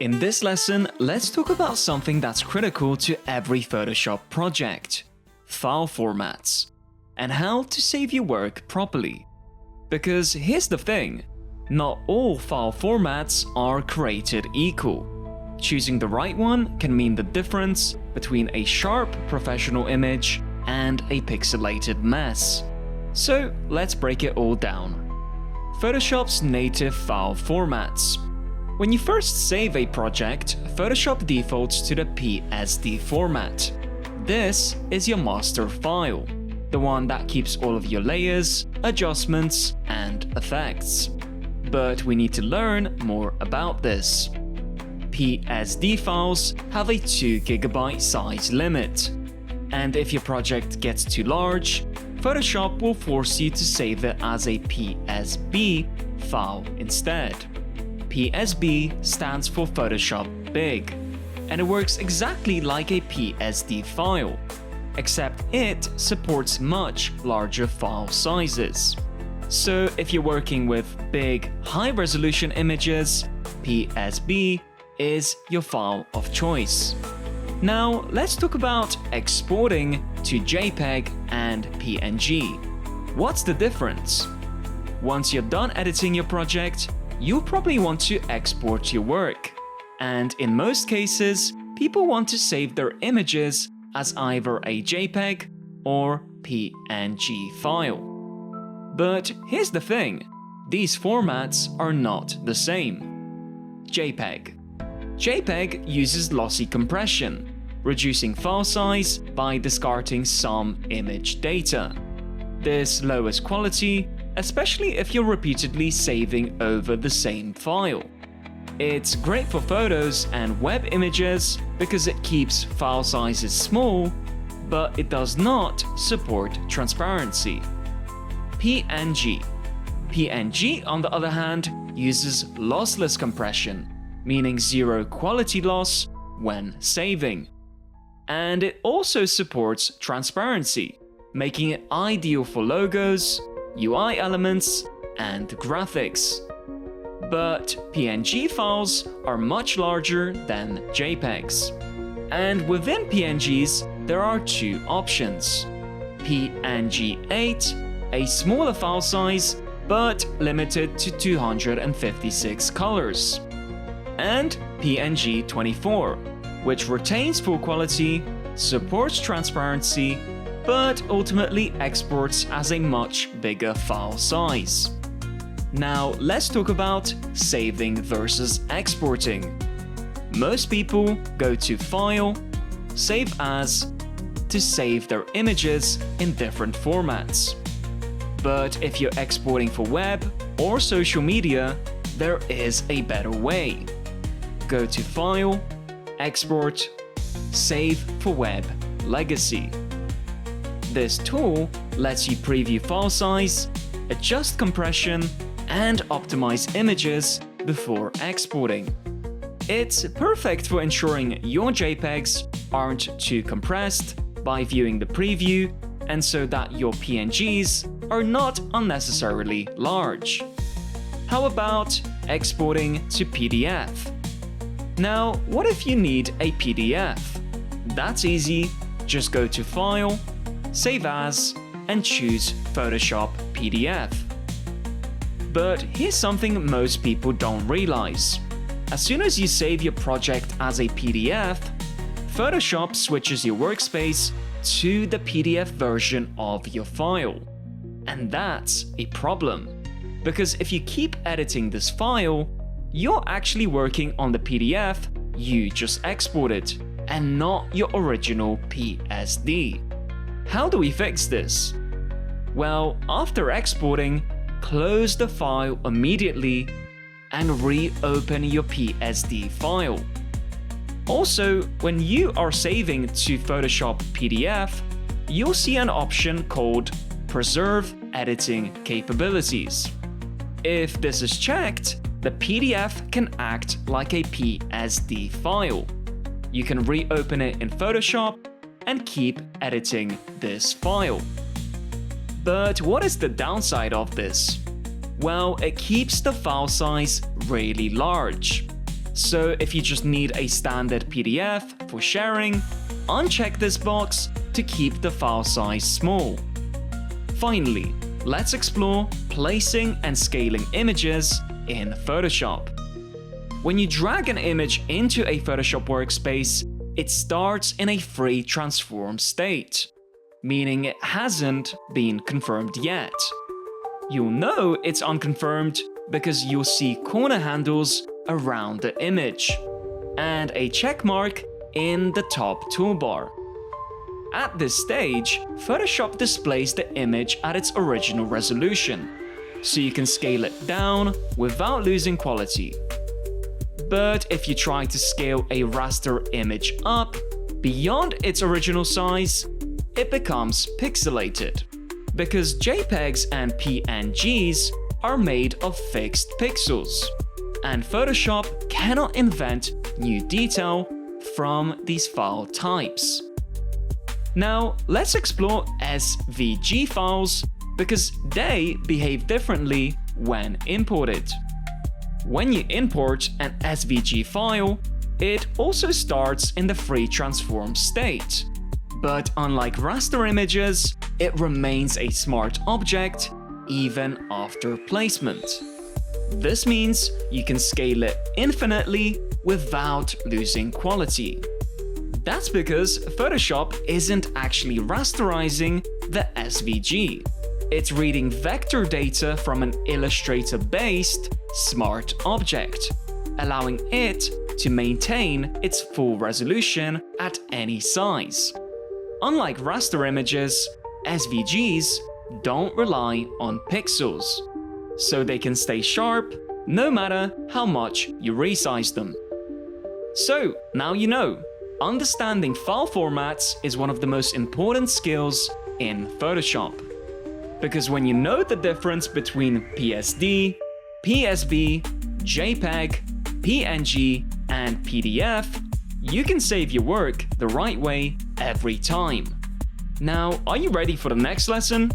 In this lesson, let's talk about something that's critical to every Photoshop project: file formats, and how to save your work properly. Because here's the thing, not all file formats are created equal. Choosing the right one can mean the difference between a sharp professional image and a pixelated mess. So let's break it all down. Photoshop's native file formats. When you first save a project, Photoshop defaults to the PSD format. This is your master file, the one that keeps all of your layers, adjustments, and effects. But we need to learn more about this. PSD files have a 2 GB size limit, and if your project gets too large, Photoshop will force you to save it as a PSB file instead. PSB stands for Photoshop Big, and it works exactly like a PSD file, except it supports much larger file sizes. So if you're working with big, high-resolution images, PSB is your file of choice. Now let's talk about exporting to JPEG and PNG. What's the difference? Once you're done editing your project, you'll probably want to export your work. And in most cases, people want to save their images as either a JPEG or PNG file. But here's the thing, these formats are not the same. JPEG. JPEG uses lossy compression, reducing file size by discarding some image data. This lowers quality, especially if you're repeatedly saving over the same file. It's great for photos and web images because it keeps file sizes small, but it does not support transparency. PNG. PNG, on the other hand, uses lossless compression, meaning zero quality loss when saving. And it also supports transparency, making it ideal for logos, UI elements, and graphics. But PNG files are much larger than JPEGs. And within PNGs, there are two options. PNG8, a smaller file size, but limited to 256 colors. And PNG24, which retains full quality, supports transparency, but ultimately exports as a much bigger file size. Now let's talk about saving versus exporting. Most people go to File, Save As to save their images in different formats. But if you're exporting for web or social media, there is a better way. Go to File, Export, Save for Web Legacy. This tool lets you preview file size, adjust compression, and optimize images before exporting. It's perfect for ensuring your JPEGs aren't too compressed by viewing the preview, and so that your PNGs are not unnecessarily large. How about exporting to PDF? Now, what if you need a PDF? That's easy, just go to File, Save As, and choose Photoshop PDF. But here's something most people don't realize. As soon as you save your project as a PDF, Photoshop switches your workspace to the PDF version of your file. And that's a problem, because if you keep editing this file, you're actually working on the PDF you just exported, and not your original PSD. How do we fix this? Well, after exporting, close the file immediately and reopen your PSD file. Also, when you are saving to Photoshop PDF, you'll see an option called Preserve Editing Capabilities. If this is checked, the PDF can act like a PSD file. You can reopen it in Photoshop and keep editing this file. But what is the downside of this? Well, it keeps the file size really large. So if you just need a standard PDF for sharing, uncheck this box to keep the file size small. Finally, let's explore placing and scaling images in Photoshop. When you drag an image into a Photoshop workspace, it starts in a free transform state, meaning it hasn't been confirmed yet. You'll know it's unconfirmed because you'll see corner handles around the image and a check mark in the top toolbar. At this stage, Photoshop displays the image at its original resolution, so you can scale it down without losing quality. But if you try to scale a raster image up beyond its original size, it becomes pixelated, because JPEGs and PNGs are made of fixed pixels, and Photoshop cannot invent new detail from these file types. Now, let's explore SVG files, because they behave differently when imported. When you import an SVG file, it also starts in the free transform state. But unlike raster images, it remains a smart object even after placement. This means you can scale it infinitely without losing quality. That's because Photoshop isn't actually rasterizing the SVG. It's reading vector data from an Illustrator-based smart object, allowing it to maintain its full resolution at any size. Unlike raster images, SVGs don't rely on pixels, so they can stay sharp no matter how much you resize them. So now you know, understanding file formats is one of the most important skills in Photoshop. Because when you know the difference between PSD, PSB, JPEG, PNG, and PDF, you can save your work the right way every time. Now, are you ready for the next lesson?